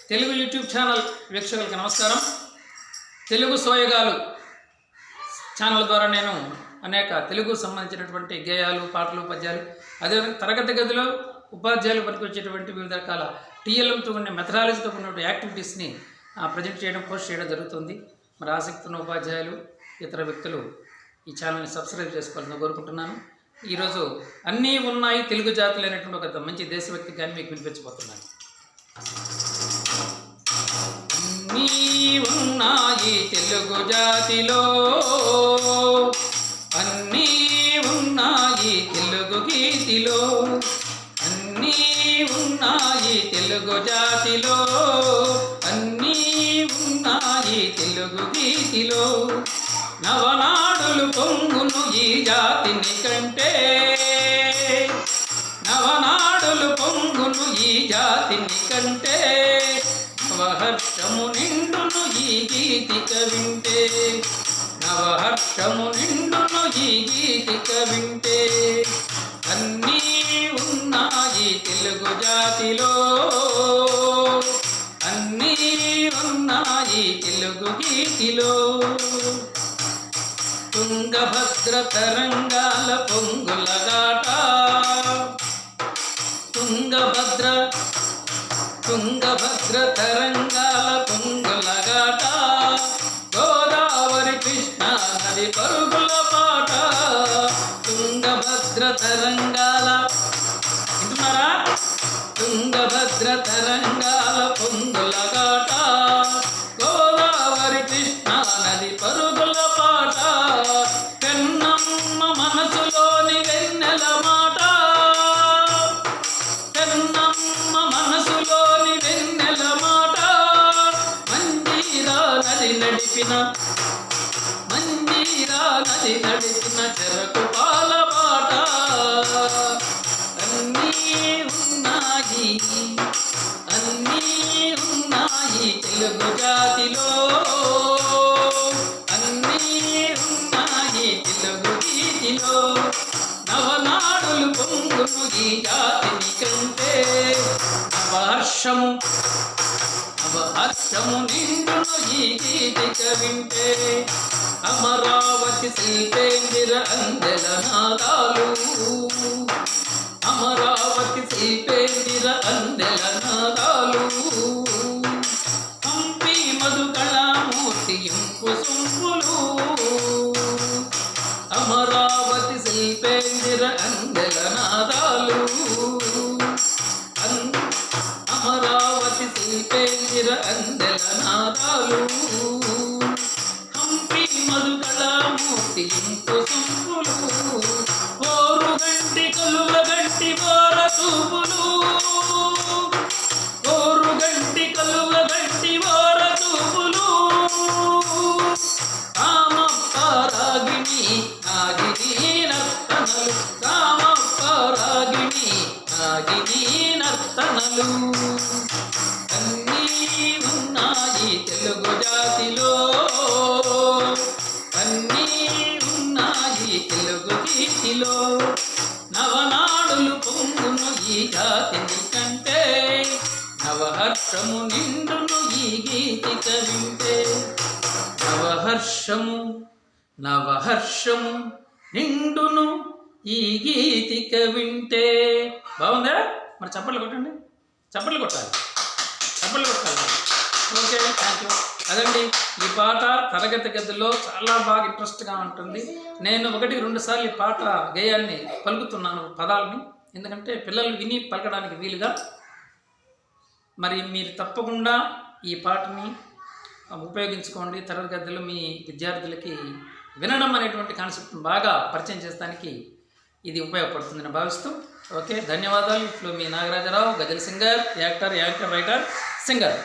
Telugu YouTube channel వీక్షకులకు నమస్కారం. Telugu సోయగాలు channel ద్వారా నేను అనేక తెలుగు సంబంధించినటువంటి గేయాలు, పాటలు, పద్యాలు, అదేవిధంగా తరగతి గదిలో ఉపాధ్యాయులు పనికొచ్చేటువంటి వివిధ రకాల టీఎల్ఎంతో ఉండే మెథడాలజీతో ఉన్నటువంటి యాక్టివిటీస్ని ప్రజెంట్ చేయడం, పోస్ట్ చేయడం జరుగుతుంది. మరి ఆసక్తి ఉన్న ఉపాధ్యాయులు, ఇతర వ్యక్తులు ఈ ఛానల్ని సబ్స్క్రైబ్ చేసుకోవాలని కోరుకుంటున్నాను. ఈరోజు అన్నీ ఉన్నాయి తెలుగు జాతులు అనేటువంటి ఒక మంచి దేశభక్తి గాని మీకు వినిపించబోతున్నాను. అన్నీ ఉన్నాయి తెలుగు జాతిలో, అన్నీ ఉన్నాయి తెలుగు గీతిలో, అన్నీ ఉన్నాయి తెలుగు జాతిలో, అన్నీ ఉన్నాయి తెలుగు గీతిలో. నవనాడులు పొంగును ఈ జాతిని కంటే, నవనాడులు పొంగును ఈ జాతిని కంటే, నవహర్షము నిండును ఈ గీతిక వింటే, నవహర్షము నిండును ఈ గీతిక వింటే. అన్నీ ఉన్నాయి తెలుగు జాతిలో, అన్నీ ఉన్నాయి తెలుగు గీతిలో. తుంగభద్ర తరంగాల పొంగులగాట, తుంగభద్ర తరంగాల పొంగులగాట, గోదావరి కృష్ణా నది పరుగుల పాట. తుంగభద్ర తరంగాల వింటున్నారా? తుంగభద్ర తరంగాల పొంగులగాట, గోదావరి కృష్ణా నది పరుగుల పాట. పెన్నమ్మ మనసులోని వెన్నెల మాట, పెన్నమ్మ మనసులోని వెన్నెల మాట. మంజీరా నది నడిపిన, మంజీరా నది నడిపిన చెరకు పాల పాట. అన్నీ ఉన్నాయి, అన్నీ ఉన్నాయి తెలుగు జాతిలో, అన్నీ ఉన్నాయి తెలుగు గీతిలో. నవనాడులు పొంగును ఈ జాతిని కంటే, నవహర్షము, నవహర్షము నిండును ఈ గీతిక వింటే. అమరావతి శిల్పేందిర అందెల నాదాలు, అమరావతి శిల్పేందిర అందెల నాదాలు. హంపి మధుకళామూర్తి ఇంపు సొంపులు, అమరావతి శిల్పేందిర అందెల నాదాలు. అమరావతి శిల్పేందిర అందెల నాదాలు. హంపి మధుకళామూర్తి ఇంపు సొంపులు, ఓరు గంటి కలువ గంటి ఓర చూపులు, ఓరు గంటి కలువ గంటి ఓర చూపులు. రామప్ప రాగిణి నాగిని నర్తనలు, రామప్ప రాగిణి నాగిని నర్తనలు. అన్నీ ఉన్నాయి తెలుగు జాతిలో, అన్నీ ఉన్నాయి తెలుగు గీతిలో. నవనాడులు పొంగును ఈ జాతిని కంటే, నవహర్షము నిండును ఈ గీతిక వింటే. నవహర్షము, నవహర్షము నిండును ఈ గీతిక వింటే. బాగుందా? మరి చప్పట్లు కొట్టండి, చప్పట్లు కొట్టాలి, చప్పట్లు కొట్టాలి. Okay, thank you. అదండి ఈ పాట తరగతి గదిలో చాలా బాగా ఇంట్రెస్ట్గా ఉంటుంది. నేను 1-2 సార్లు ఈ పాట గేయాన్ని పలుకుతున్నాను, పదాలని, ఎందుకంటే పిల్లలు విని పలకడానికి వీలుగా. మరి మీరు తప్పకుండా ఈ పాటని ఉపయోగించుకోండి. తరగతి గదిలో మీ విద్యార్థులకి వినడం అనేటువంటి కాన్సెప్ట్ని బాగా పరిచయం చేస్తానికి ఇది ఉపయోగపడుతుందని భావిస్తూ, ఓకే, ధన్యవాదాలు. ఇప్పుడు మీ నాగరాజరావు, గజల్ singer, actor, anchor, writer, singer.